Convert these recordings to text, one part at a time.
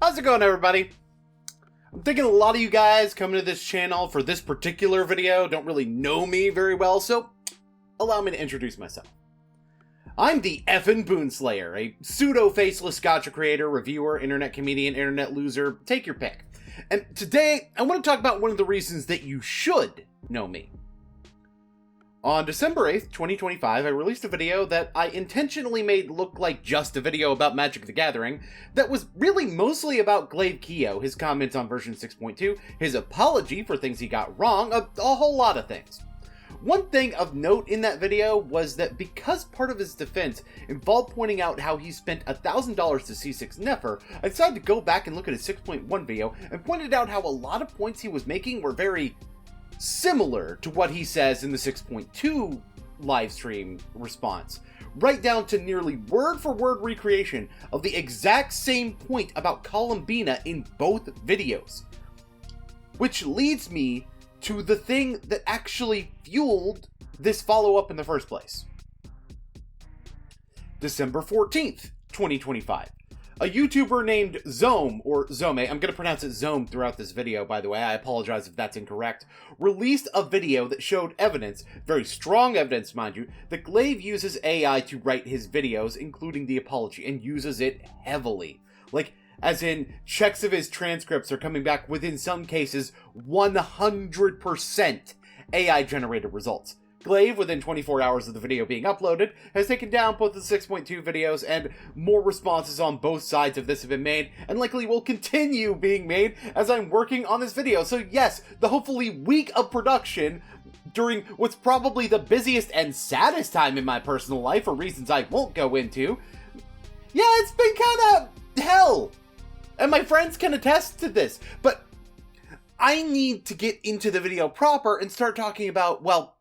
How's it going, everybody? I'm thinking a lot of you guys coming to this channel for this particular video don't really know me very well, so allow me to introduce myself. I'm the effin' Boonslayer, a pseudo-faceless gacha creator, reviewer, internet comedian, internet loser, take your pick. And today, I want to talk about one of the reasons that you should know me. On December 8th, 2025, I released a video that I intentionally made look like just a video about Magic the Gathering that was really mostly about Glaivekiyo, his comments on version 6.2, his apology for things he got wrong, a whole lot of things. One thing of note in that video was that because part of his defense involved pointing out how he spent $1,000 to C6 Nefer, I decided to go back and look at his 6.1 video and pointed out how a lot of points he was making were very similar to what he says in the 6.2 livestream response, right down to nearly word-for-word recreation of the exact same point about Columbina in both videos. Which leads me to the thing that actually fueled this follow-up in the first place. December 14th, 2025. A YouTuber named Zome, or Zome, I'm going to pronounce it Zome throughout this video, by the way, I apologize if that's incorrect, released a video that showed evidence, very strong evidence mind you, that Glaive uses AI to write his videos, including the apology, and uses it heavily. Like, as in, checks of his transcripts are coming back with, in some cases, 100% AI-generated results. Glaive, within 24 hours of the video being uploaded, has taken down both the 6.2 videos, and more responses on both sides of this have been made, and likely will continue being made as I'm working on this video. So yes, the hopefully week of production during what's probably the busiest and saddest time in my personal life for reasons I won't go into. Yeah, it's been kind of hell. And my friends can attest to this, but I need to get into the video proper and start talking about, well,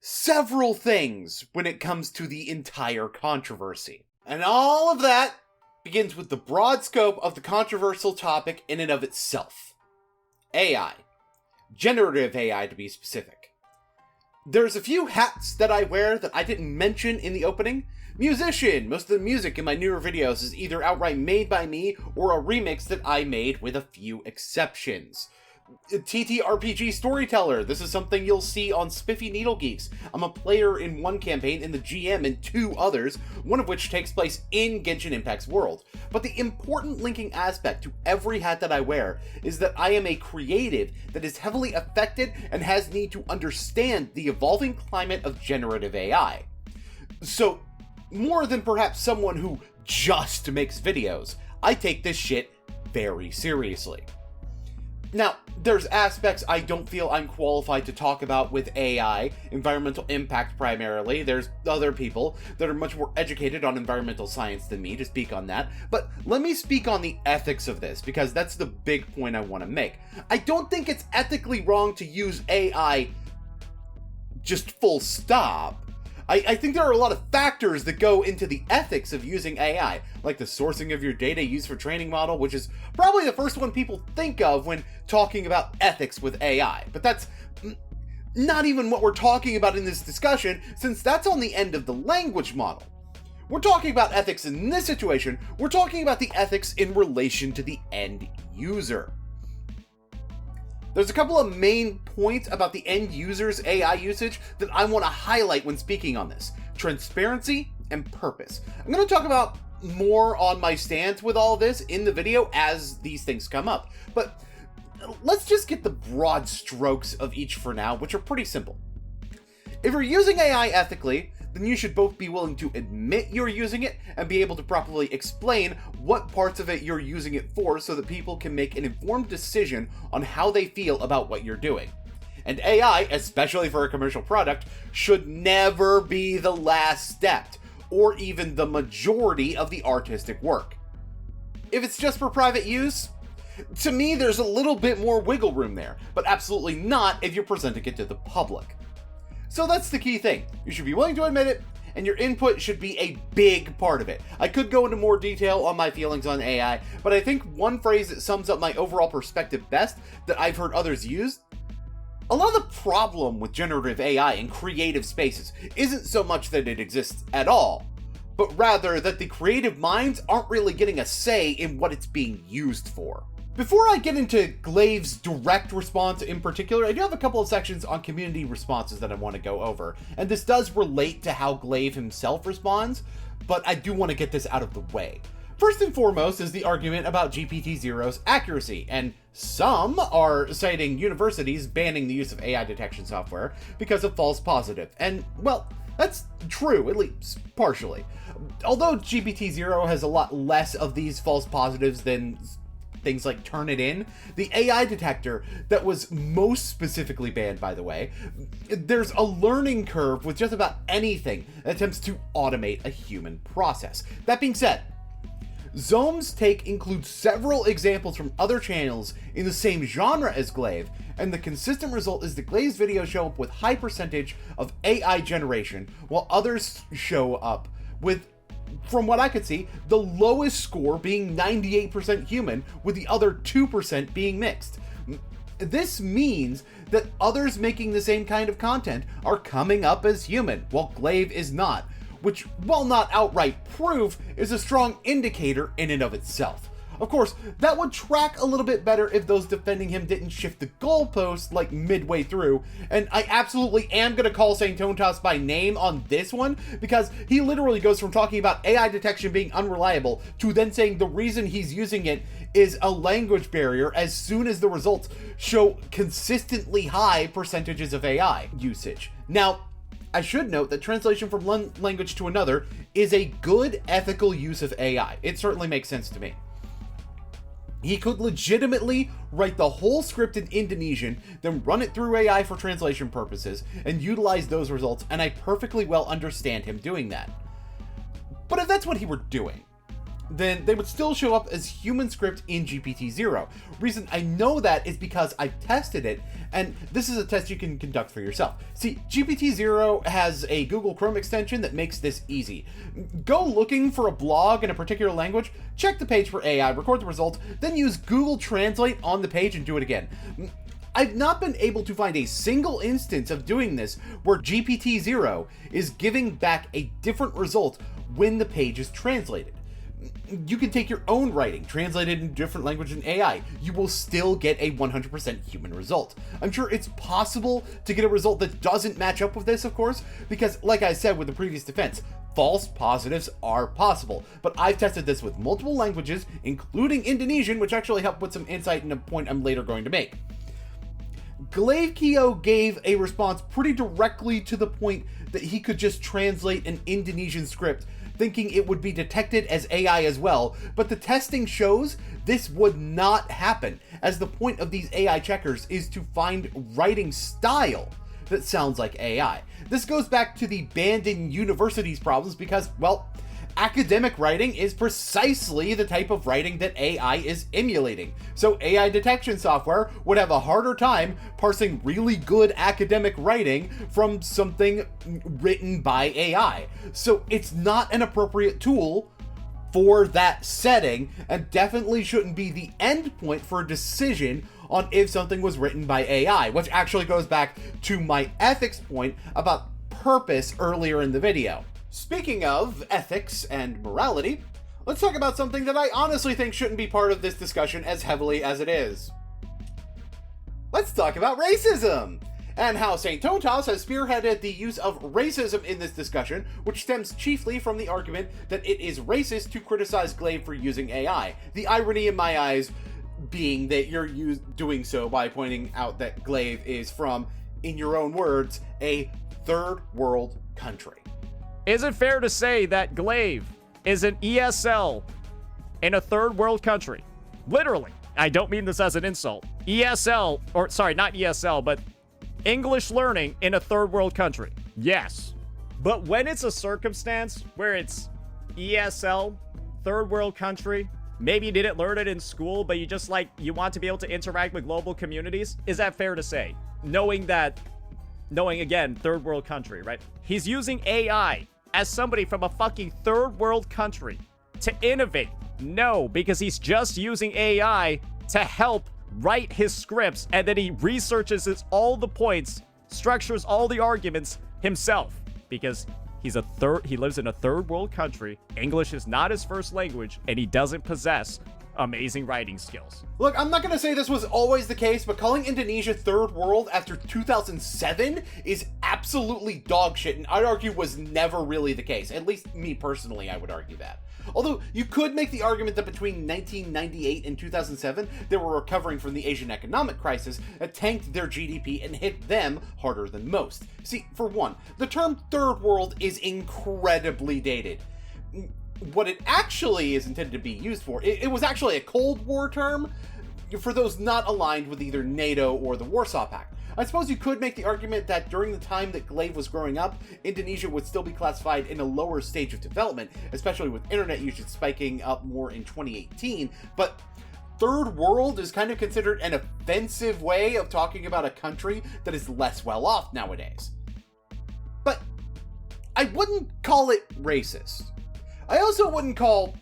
several things when it comes to the entire controversy. And all of that begins with the broad scope of the controversial topic in and of itself. AI. Generative AI, to be specific. There's a few hats that I wear that I didn't mention in the opening. Musician. Most of the music in my newer videos is either outright made by me or a remix that I made with a few exceptions. TTRPG storyteller. This is something you'll see on Spiffy Needle Geeks. I'm a player in one campaign and the GM in two others, one of which takes place in Genshin Impact's world. But the important linking aspect to every hat that I wear is that I am a creative that is heavily affected and has need to understand the evolving climate of generative AI. So, more than perhaps someone who just makes videos, I take this shit very seriously. Now, there's aspects I don't feel I'm qualified to talk about with AI, environmental impact primarily. There's other people that are much more educated on environmental science than me to speak on that. But let me speak on the ethics of this, because that's the big point I want to make. I don't think it's ethically wrong to use AI just full stop. I think there are a lot of factors that go into the ethics of using AI, like the sourcing of your data used for training model, which is probably the first one people think of when talking about ethics with AI. But that's not even what we're talking about in this discussion, since that's on the end of the language model. We're talking about ethics in this situation, we're talking about the ethics in relation to the end user. There's a couple of main points about the end user's AI usage that I want to highlight when speaking on this. Transparency and purpose. I'm going to talk about more on my stance with all this in the video as these things come up. But let's just get the broad strokes of each for now, which are pretty simple. If you're using AI ethically, then you should both be willing to admit you're using it and be able to properly explain what parts of it you're using it for so that people can make an informed decision on how they feel about what you're doing. And AI, especially for a commercial product, should never be the last step, or even the majority of the artistic work. If it's just for private use, to me there's a little bit more wiggle room there, but absolutely not if you're presenting it to the public. So that's the key thing. You should be willing to admit it, and your input should be a big part of it. I could go into more detail on my feelings on AI, but I think one phrase that sums up my overall perspective best that I've heard others use: a lot of the problem with generative AI in creative spaces isn't so much that it exists at all, but rather that the creative minds aren't really getting a say in what it's being used for. Before I get into Glaive's direct response in particular, I do have a couple of sections on community responses that I want to go over, and this does relate to how Glaive himself responds, but I do want to get this out of the way. First and foremost is the argument about GPT-0's accuracy, and some are citing universities banning the use of AI detection software because of false positive, and, well, that's true, at least partially. Although GPT-0 has a lot less of these false positives than things like Turnitin, the AI detector that was most specifically banned, by the way, there's a learning curve with just about anything that attempts to automate a human process. That being said, Zome's take includes several examples from other channels in the same genre as Glaive, and the consistent result is that Glaive's videos show up with high percentage of AI generation, while others show up with, from what I could see, the lowest score being 98% human, with the other 2% being mixed. This means that others making the same kind of content are coming up as human, while Glaive is not, which, while not outright proof, is a strong indicator in and of itself. Of course, that would track a little bit better if those defending him didn't shift the goalpost like midway through, and I absolutely am going to call Saintontas by name on this one, because he literally goes from talking about AI detection being unreliable to then saying the reason he's using it is a language barrier as soon as the results show consistently high percentages of AI usage. Now, I should note that translation from one language to another is a good ethical use of AI. It certainly makes sense to me. He could legitimately write the whole script in Indonesian, then run it through AI for translation purposes, and utilize those results, and I perfectly well understand him doing that. But if that's what he were doing, then they would still show up as human script in GPT-0. Reason I know that is because I've tested it, and this is a test you can conduct for yourself. See, GPT-0 has a Google Chrome extension that makes this easy. Go looking for a blog in a particular language, check the page for AI, record the results, then use Google Translate on the page and do it again. I've not been able to find a single instance of doing this where GPT-0 is giving back a different result when the page is translated. You can take your own writing, translate it in different language than AI. You will still get a 100% human result. I'm sure it's possible to get a result that doesn't match up with this, of course, because like I said with the previous defense, false positives are possible. But I've tested this with multiple languages, including Indonesian, which actually helped with some insight in a point I'm later going to make. Glaivekiyo gave a response pretty directly to the point that he could just translate an Indonesian script, thinking it would be detected as AI as well, but the testing shows this would not happen, as the point of these AI checkers is to find writing style that sounds like AI. This goes back to the banned in universities problems because, well, academic writing is precisely the type of writing that AI is emulating. So AI detection software would have a harder time parsing really good academic writing from something written by AI. So it's not an appropriate tool for that setting, and definitely shouldn't be the end point for a decision on if something was written by AI, which actually goes back to my ethics point about purpose earlier in the video. Speaking of ethics and morality, let's talk about something that I honestly think shouldn't be part of this discussion as heavily as it is. Let's talk about racism, and how Saintontas has spearheaded the use of racism in this discussion, which stems chiefly from the argument that it is racist to criticize Glaive for using AI. The irony in my eyes being that you're doing so by pointing out that Glaive is from, in your own words, a third world country. Is it fair to say that Glaive is an ESL in a third world country? Literally. I don't mean this as an insult. ESL, or sorry, not ESL, but English learning in a third world country. Yes. But when it's a circumstance where it's ESL, third world country, maybe you didn't learn it in school, but you want to be able to interact with global communities, is that fair to say? Knowing again, third world country, right? He's using AI as somebody from a fucking third world country to innovate. No, because he's just using AI to help write his scripts, and then he researches all the points, structures all the arguments himself, because He lives in a third world country. English is not his first language, and he doesn't possess amazing writing skills. Look, I'm not gonna say this was always the case, but calling Indonesia third world after 2007 is absolutely dog shit, and I'd argue was never really the case. At least me personally, I would argue that. Although, you could make the argument that between 1998 and 2007, they were recovering from the Asian economic crisis that tanked their GDP and hit them harder than most. See, for one, the term third world is incredibly dated. What it actually is intended to be used for, it was actually a Cold War term for those not aligned with either NATO or the Warsaw Pact. I suppose you could make the argument that during the time that Glaive was growing up, Indonesia would still be classified in a lower stage of development, especially with internet usage spiking up more in 2018, but third world is kind of considered an offensive way of talking about a country that is less well off nowadays. But I wouldn't call it racist. I also wouldn't call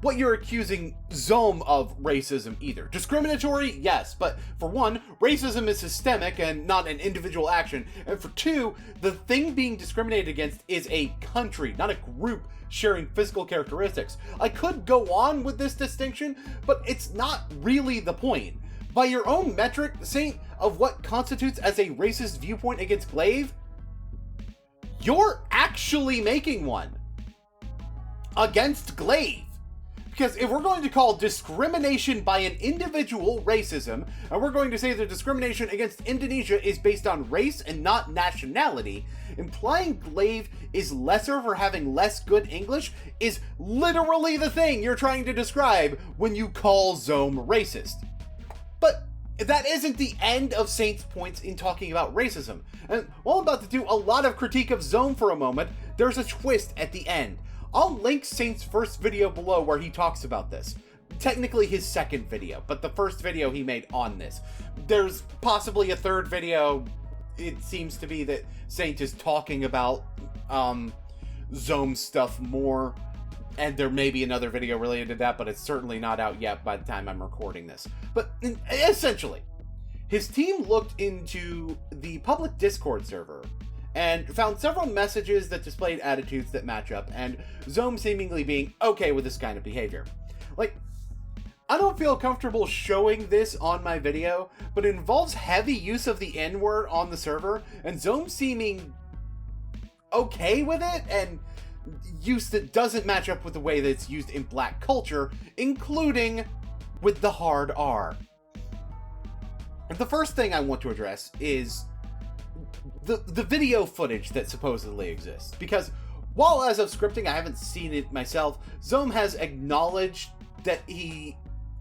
what you're accusing Zome of racism either. Discriminatory, yes, but for one, racism is systemic and not an individual action, and for two, the thing being discriminated against is a country, not a group sharing physical characteristics. I could go on with this distinction, but it's not really the point. By your own metric, Saint, of what constitutes as a racist viewpoint against Glaive, you're actually making one against Glaive. Because if we're going to call discrimination by an individual racism, and we're going to say that discrimination against Indonesia is based on race and not nationality, implying Glaive is lesser for having less good English is literally the thing you're trying to describe when you call Zome racist. But that isn't the end of Saint's points in talking about racism. And while I'm about to do a lot of critique of Zome for a moment, there's a twist at the end. I'll link Saint's first video below where he talks about this. Technically his second video, but the first video he made on this. There's possibly a third video. It seems to be that Saint is talking about Zome stuff more, and there may be another video related to that, but it's certainly not out yet by the time I'm recording this. But essentially, his team looked into the public Discord server and found several messages that displayed attitudes that match up, and Zome seemingly being okay with this kind of behavior. Like, I don't feel comfortable showing this on my video, but it involves heavy use of the N-word on the server, and Zome seeming okay with it, and use that doesn't match up with the way that it's used in black culture, including with the hard R. The first thing I want to address is the video footage that supposedly exists, because while as of scripting I haven't seen it myself, Zome has acknowledged that he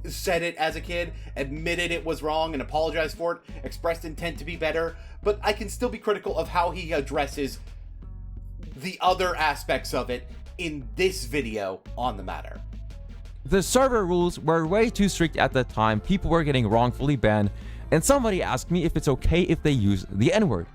said it as a kid, admitted it was wrong and apologized for it, expressed intent to be better, but I can still be critical of how he addresses the other aspects of it in this video on the matter. The server rules were way too strict at that time, people were getting wrongfully banned, and somebody asked me if it's okay if they use the N-word.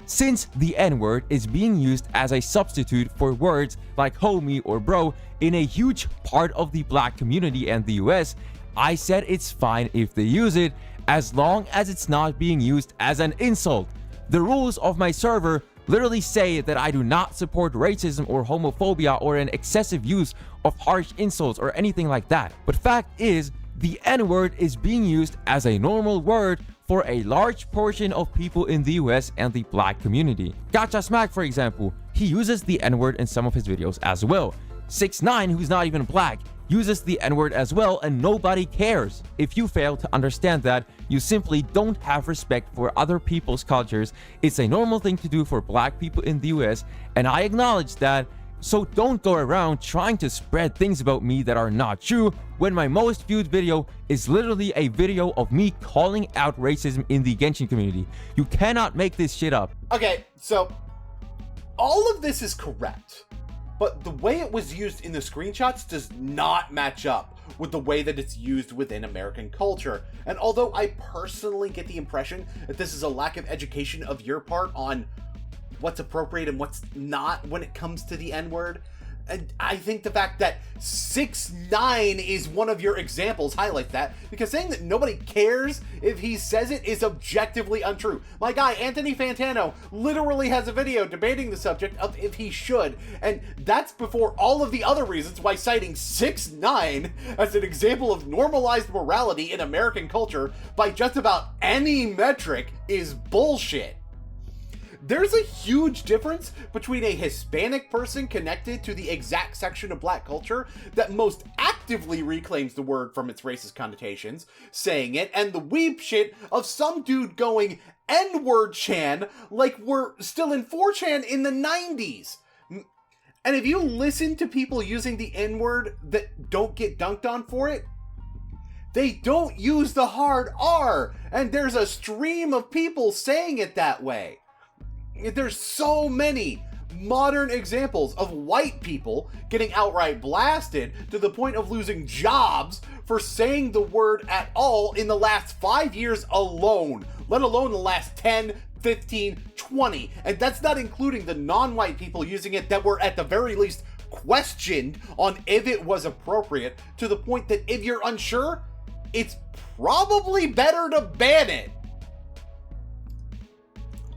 Since the N-word is being used as a substitute for words like homie or bro in a huge part of the black community and the US, I said it's fine if they use it as long as it's not being used as an insult. The rules of my server literally say that I do not support racism or homophobia or an excessive use of harsh insults or anything like that. But fact is, the N-word is being used as a normal word for a large portion of people in the US and the black community. Gacha Smack, for example, he uses the N-word in some of his videos as well. 6ix9ine, who's not even black, uses the N-word as well, and nobody cares. If you fail to understand that, you simply don't have respect for other people's cultures. It's a normal thing to do for black people in the US, and I acknowledge that. So don't go around trying to spread things about me that are not true when my most viewed video is literally a video of me calling out racism in the Genshin community. You cannot make this shit up. Okay, so all of this is correct, but the way it was used in the screenshots does not match up with the way that it's used within American culture. And although I personally get the impression that this is a lack of education of your part on what's appropriate and what's not when it comes to the N-word, And I think the fact that 6'9" is one of your examples highlights that, because saying that nobody cares if he says it is objectively untrue. My guy, Anthony Fantano, literally has a video debating the subject of if he should, and that's before all of the other reasons why citing 6'9" as an example of normalized morality in American culture by just about any metric is bullshit. There's a huge difference between a Hispanic person connected to the exact section of black culture that most actively reclaims the word from its racist connotations, saying it, and the weeb shit of some dude going N-word chan like we're still in 4chan in the 90s. And if you listen to people using the N-word that don't get dunked on for it, they don't use the hard R, and there's a stream of people saying it that way. There's so many modern examples of white people getting outright blasted to the point of losing jobs for saying the word at all in the last 5 years alone, let alone the last 10, 15, 20. And that's not including the non-white people using it that were at the very least questioned on if it was appropriate, to the point that if you're unsure, it's probably better to ban it.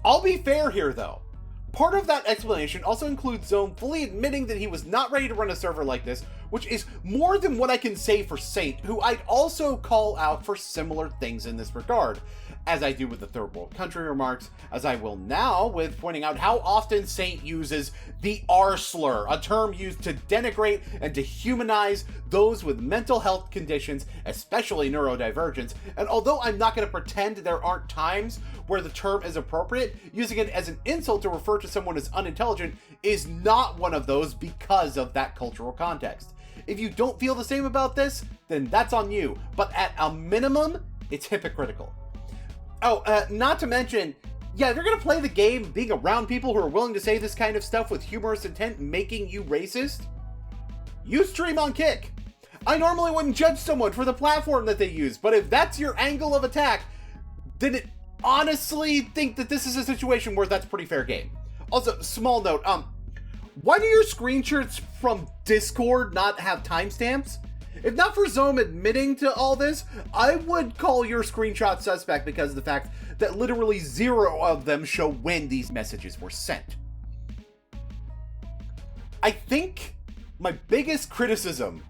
I'll be fair here though. Part of that explanation also includes Zome fully admitting that he was not ready to run a server like this, which is more than what I can say for Saint, who I'd also call out for similar things in this regard, as I do with the third world country remarks, as I will now with pointing out how often Saint uses the R slur, a term used to denigrate and dehumanize those with mental health conditions, especially neurodivergence. And although I'm not going to pretend there aren't times where the term is appropriate, using it as an insult to refer to someone as unintelligent is not one of those because of that cultural context. If you don't feel the same about this, then that's on you, but at a minimum, it's hypocritical. Oh, not to mention, yeah, if you're gonna play the game being around people who are willing to say this kind of stuff with humorous intent making you racist, you stream on Kick. I normally wouldn't judge someone for the platform that they use, but if that's your angle of attack, then it honestly think that this is a situation where that's pretty fair game. Also, small note, why do your screenshots from Discord not have timestamps? If not for Zome admitting to all this, I would call your screenshot suspect because of the fact that literally 0 of them show when these messages were sent. I think my biggest criticism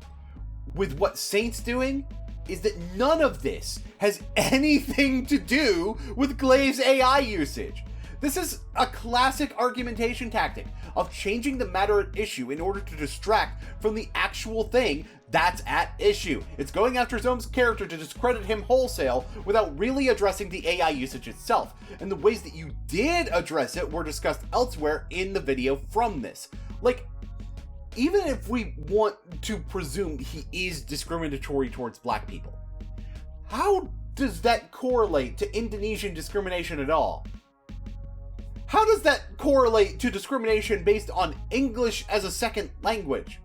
with what Saint's doing is that none of this has anything to do with Glaive's AI usage. This is a classic argumentation tactic of changing the matter at issue in order to distract from the actual thing that's at issue. It's going after Zome's character to discredit him wholesale without really addressing the AI usage itself. And the ways that you did address it were discussed elsewhere in the video from this. Like, even if we want to presume he is discriminatory towards black people, how does that correlate to Indonesian discrimination at all? How does that correlate to discrimination based on English as a second language?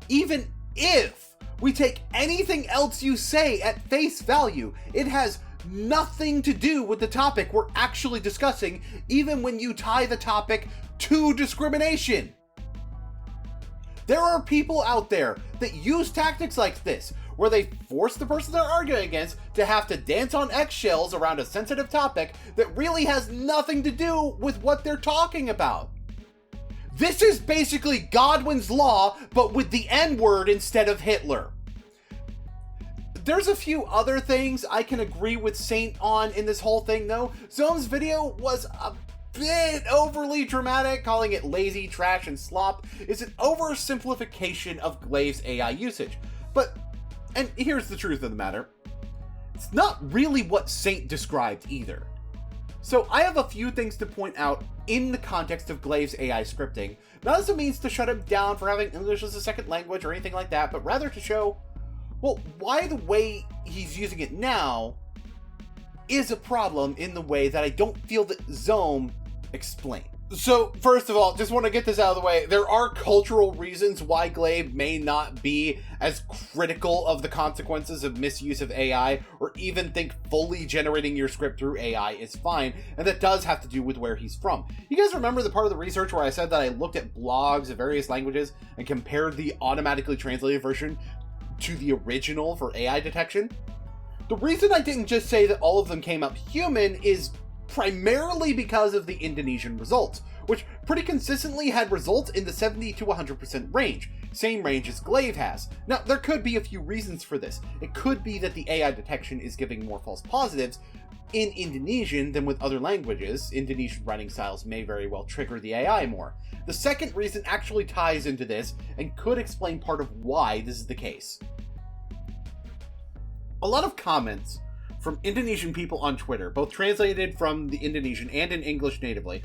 Even if we take anything else you say at face value, it has nothing to do with the topic we're actually discussing, even when you tie the topic to discrimination. There are people out there that use tactics like this, where they force the person they're arguing against to have to dance on eggshells around a sensitive topic that really has nothing to do with what they're talking about. This is basically Godwin's Law, but with the N-word instead of Hitler. There's a few other things I can agree with Saint on in this whole thing though. Zome's video was a bit overly dramatic. Calling it lazy, trash, and slop is an oversimplification of Glaive's AI usage. And here's the truth of the matter, it's not really what Saint described either. So I have a few things to point out in the context of Glaive's AI scripting, not as a means to shut him down for having English as a second language or anything like that, but rather to show, well, why the way he's using it now is a problem in the way that I don't feel that Zome explained. So, first of all, just want to get this out of the way. There are cultural reasons why Glaive may not be as critical of the consequences of misuse of AI, or even think fully generating your script through AI is fine, and that does have to do with where he's from. You guys remember the part of the research where I said that I looked at blogs of various languages and compared the automatically translated version to the original for AI detection? The reason I didn't just say that all of them came up human is primarily because of the Indonesian results, which pretty consistently had results in the 70 to 100% range, same range as Glaive has. Now, there could be a few reasons for this. It could be that the AI detection is giving more false positives in Indonesian than with other languages. Indonesian writing styles may very well trigger the AI more. The second reason actually ties into this and could explain part of why this is the case. A lot of comments from Indonesian people on Twitter, both translated from the Indonesian and in English natively,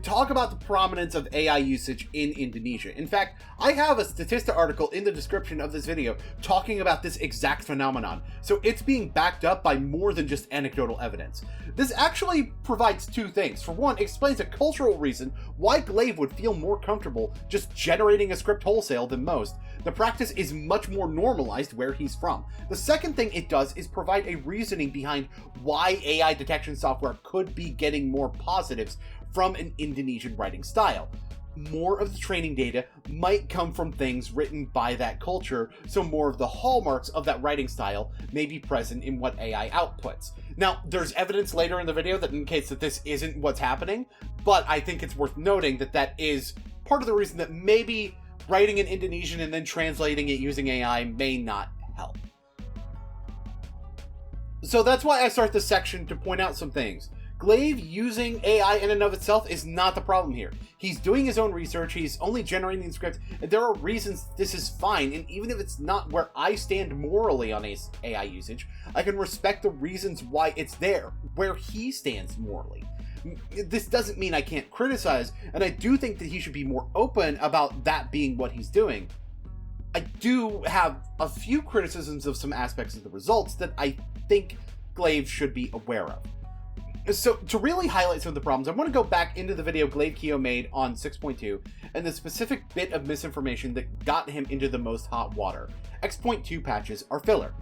talk about the prominence of AI usage in Indonesia. In fact, I have a Statista article in the description of this video talking about this exact phenomenon, so it's being backed up by more than just anecdotal evidence. This actually provides two things. For one, it explains a cultural reason why Glaive would feel more comfortable just generating a script wholesale than most. The practice is much more normalized where he's from. The second thing it does is provide a reasoning behind why AI detection software could be getting more positives from an Indonesian writing style. More of the training data might come from things written by that culture, so more of the hallmarks of that writing style may be present in what AI outputs. Now, there's evidence later in the video that indicates that this isn't what's happening, but I think it's worth noting that that is part of the reason that maybe writing in Indonesian and then translating it using AI may not help. So that's why I start this section to point out some things. Glaive using AI in and of itself is not the problem here. He's doing his own research, he's only generating the script, and there are reasons this is fine, and even if it's not where I stand morally on AI usage, I can respect the reasons why it's there, where he stands morally. This doesn't mean I can't criticize, and I do think that he should be more open about that being what he's doing. I do have a few criticisms of some aspects of the results that I think Glaive should be aware of. So, to really highlight some of the problems, I want to go back into the video Glaivekiyo made on 6.2 and the specific bit of misinformation that got him into the most hot water. X.2 patches are filler.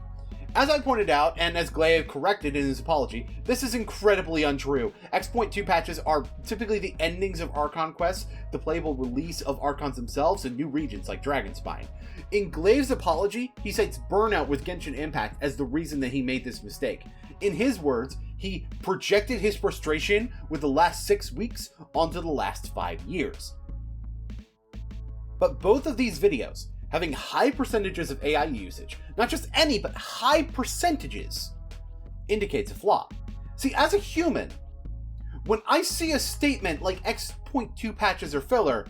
As I pointed out, and as Glaive corrected in his apology, this is incredibly untrue. X.2 patches are typically the endings of Archon quests, the playable release of Archons themselves, and new regions like Dragonspine. In Glaive's apology, he cites burnout with Genshin Impact as the reason that he made this mistake. In his words, he projected his frustration with the last 6 weeks onto the last 5 years. But both of these videos, having high percentages of AI usage, not just any, but high percentages, indicates a flaw. See, as a human, when I see a statement like X.2 patches are filler,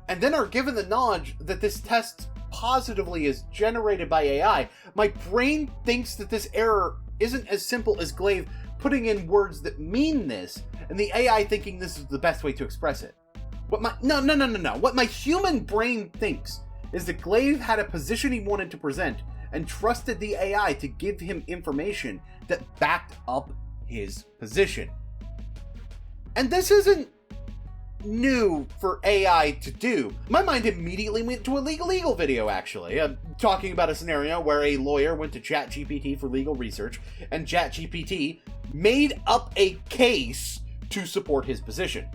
and then are given the knowledge that this test positively is generated by AI, my brain thinks that this error isn't as simple as Glaive putting in words that mean this, and the AI thinking this is the best way to express it. What my human brain thinks is that Glaive had a position he wanted to present and trusted the AI to give him information that backed up his position. And this isn't new for AI to do. My mind immediately went to a legal video, actually. Talking about a scenario where a lawyer went to ChatGPT for legal research, and ChatGPT made up a case to support his position.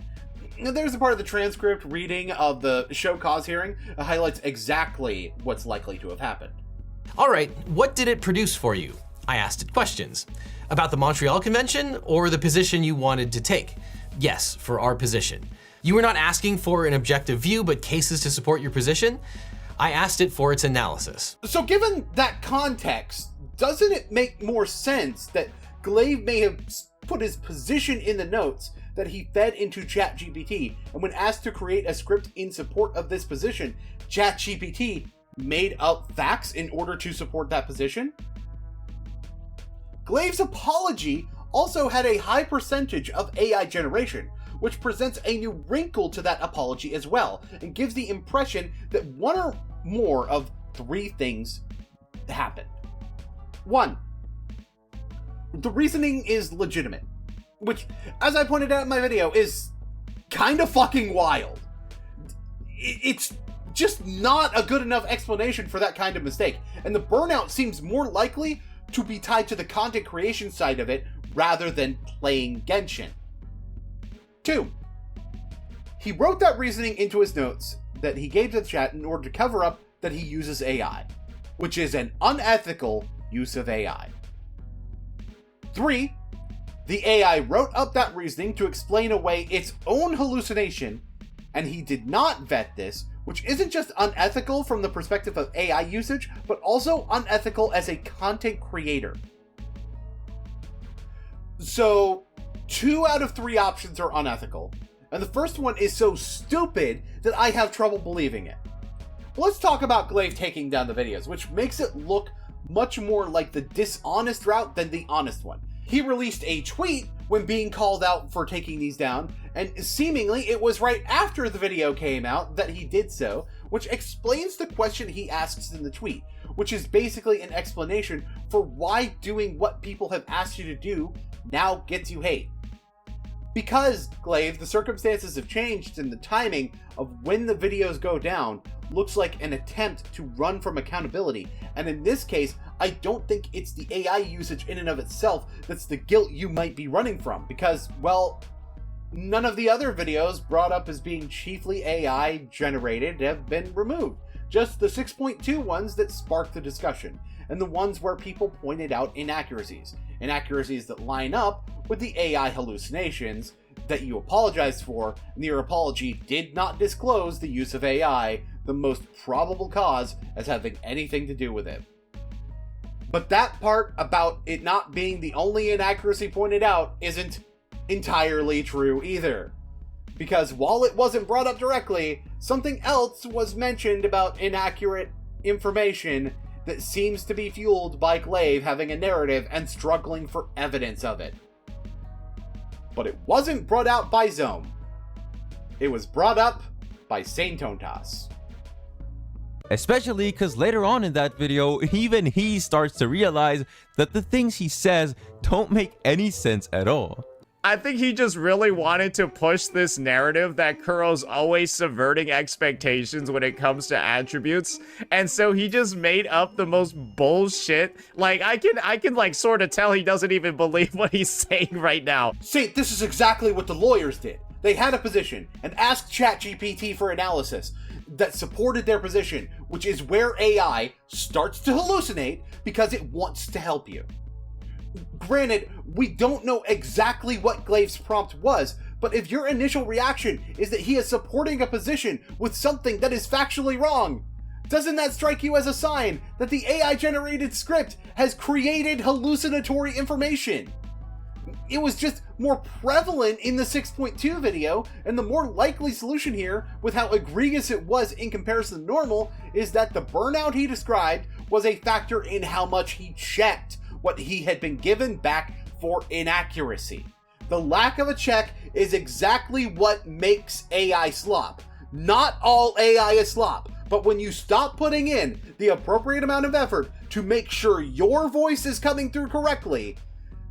Now, there's a part of the transcript reading of the show cause hearing that highlights exactly what's likely to have happened. All right, what did it produce for you? I asked it questions. About the Montreal Convention or the position you wanted to take? Yes, for our position. You were not asking for an objective view, but cases to support your position? I asked it for its analysis. So given that context, doesn't it make more sense that Glaive may have put his position in the notes that he fed into ChatGPT, and when asked to create a script in support of this position, ChatGPT made up facts in order to support that position? Glaive's apology also had a high percentage of AI generation, which presents a new wrinkle to that apology as well, and gives the impression that one or more of 3 things happened. 1. The reasoning is legitimate, which, as I pointed out in my video, is kind of fucking wild. It's just not a good enough explanation for that kind of mistake, and the burnout seems more likely to be tied to the content creation side of it rather than playing Genshin. 2. He wrote that reasoning into his notes that he gave to the chat in order to cover up that he uses AI, which is an unethical use of AI. 3. The AI wrote up that reasoning to explain away its own hallucination, and he did not vet this, which isn't just unethical from the perspective of AI usage, but also unethical as a content creator. So, 2 out of 3 options are unethical, and the first one is so stupid that I have trouble believing it. Let's talk about Glaive taking down the videos, which makes it look much more like the dishonest route than the honest one. He released a tweet when being called out for taking these down, and seemingly it was right after the video came out that he did so, which explains the question he asks in the tweet, which is basically an explanation for why doing what people have asked you to do now gets you hate. Because, Glaive, the circumstances have changed and the timing of when the videos go down looks like an attempt to run from accountability, and in this case, I don't think it's the AI usage in and of itself that's the guilt you might be running from, because, well, none of the other videos brought up as being chiefly AI generated have been removed. Just the 6.2 ones that sparked the discussion, and the ones where people pointed out inaccuracies that line up with the AI hallucinations that you apologized for, and your apology did not disclose the use of AI, the most probable cause, as having anything to do with it. But that part about it not being the only inaccuracy pointed out isn't entirely true either. Because while it wasn't brought up directly, something else was mentioned about inaccurate information that seems to be fueled by Glaive having a narrative and struggling for evidence of it. But it wasn't brought out by Zome. It was brought up by Saintontas. Especially because later on in that video, even he starts to realize that the things he says don't make any sense at all. I think he just really wanted to push this narrative that Kuro's always subverting expectations when it comes to attributes, and so he just made up the most bullshit. Like, I can like sort of tell he doesn't even believe what he's saying right now. See, this is exactly what the lawyers did. They had a position and asked ChatGPT for analysis that supported their position, which is where AI starts to hallucinate because it wants to help you. Granted, we don't know exactly what Glaive's prompt was, but if your initial reaction is that he is supporting a position with something that is factually wrong, doesn't that strike you as a sign that the AI-generated script has created hallucinatory information? It was just more prevalent in the 6.2 video, and the more likely solution here, with how egregious it was in comparison to normal, is that the burnout he described was a factor in how much he checked what he had been given back for inaccuracy. The lack of a check is exactly what makes AI slop. Not all AI is slop, but when you stop putting in the appropriate amount of effort to make sure your voice is coming through correctly,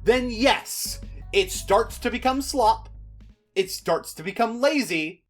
then yes, it starts to become slop, it starts to become lazy,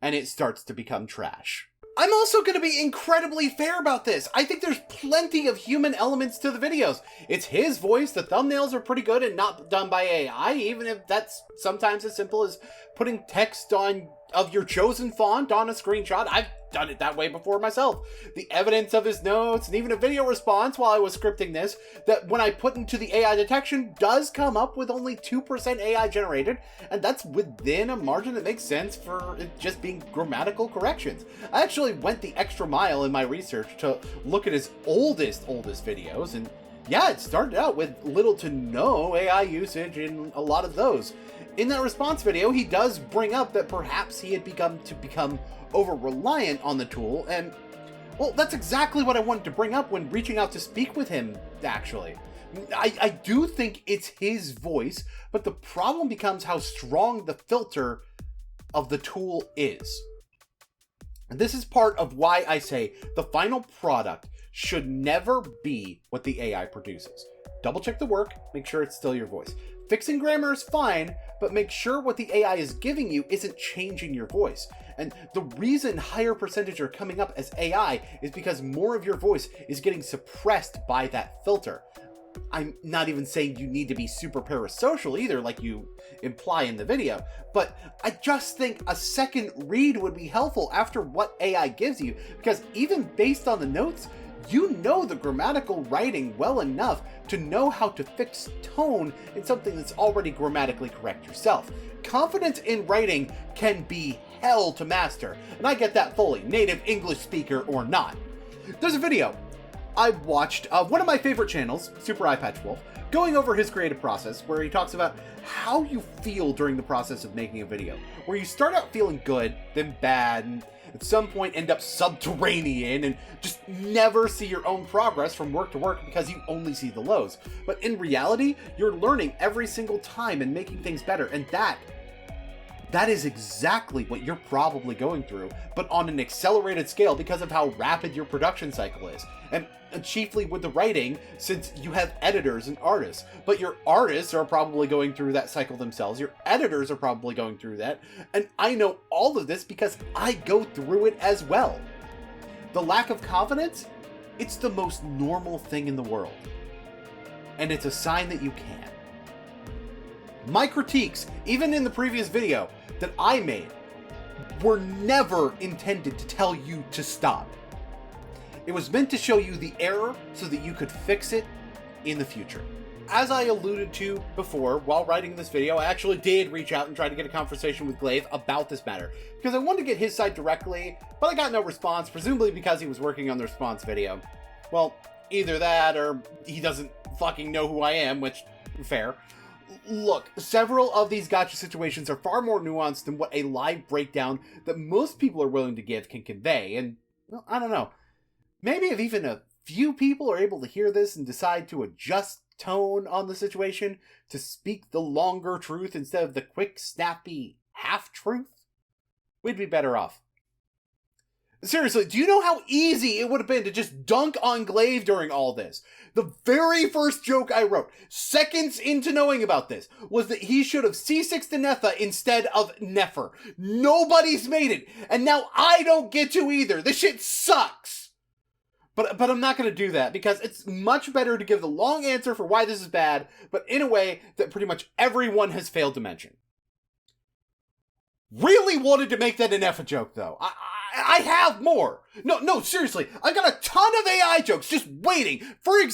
and it starts to become trash. I'm also going to be incredibly fair about this. I think there's plenty of human elements to the videos. It's his voice, the thumbnails are pretty good and not done by AI, even if that's sometimes as simple as putting text of your chosen font on a screenshot. I've done it that way before myself. The evidence of his notes and even a video response while I was scripting this, that when I put into the AI detection does come up with only 2% AI generated, and that's within a margin that makes sense for it just being grammatical corrections. I actually went the extra mile in my research to look at his oldest videos, and yeah, it started out with little to no AI usage in a lot of those. In that response video, he does bring up that perhaps he had become over-reliant on the tool, and, well, that's exactly what I wanted to bring up when reaching out to speak with him, actually. I do think it's his voice, but the problem becomes how strong the filter of the tool is. And this is part of why I say the final product should never be what the AI produces. Double check the work, make sure it's still your voice. Fixing grammar is fine, but make sure what the AI is giving you isn't changing your voice. And the reason higher percentage are coming up as AI is because more of your voice is getting suppressed by that filter. I'm not even saying you need to be super parasocial either, like you imply in the video, but I just think a second read would be helpful after what AI gives you, because even based on the notes, you know the grammatical writing well enough to know how to fix tone in something that's already grammatically correct yourself. Confidence in writing can be hell to master, and I get that fully, native English speaker or not. There's a video I watched one of my favorite channels, Super Eye Patch Wolf, going over his creative process, where he talks about how you feel during the process of making a video, where you start out feeling good, then bad, and at some point end up subterranean and just never see your own progress from work to work because you only see the lows. But in reality, you're learning every single time and making things better, and that is exactly what you're probably going through, but on an accelerated scale because of how rapid your production cycle is. And chiefly with the writing, since you have editors and artists. But your artists are probably going through that cycle themselves. Your editors are probably going through that. And I know all of this because I go through it as well. The lack of confidence, it's the most normal thing in the world. And it's a sign that you can. My critiques, even in the previous video that I made, were never intended to tell you to stop. It was meant to show you the error so that you could fix it in the future. As I alluded to before, while writing this video, I actually did reach out and try to get a conversation with Glaive about this matter, because I wanted to get his side directly, but I got no response, presumably because he was working on the response video. Well, either that or he doesn't fucking know who I am, which, fair. Look, several of these gotcha situations are far more nuanced than what a live breakdown that most people are willing to give can convey, and, well, I don't know. Maybe if even a few people are able to hear this and decide to adjust tone on the situation, to speak the longer truth instead of the quick, snappy half-truth, we'd be better off. Seriously, do you know how easy it would have been to just dunk on Glaive during all this? The very first joke I wrote, seconds into knowing about this, was that he should have C6'd Netha instead of Nefer. Nobody's made it, and now I don't get to either. This shit sucks. But I'm not going to do that, because it's much better to give the long answer for why this is bad, but in a way that pretty much everyone has failed to mention. Really wanted to make that an Nefa joke, though. I have more. No, seriously. I got a ton of AI jokes just waiting. For example,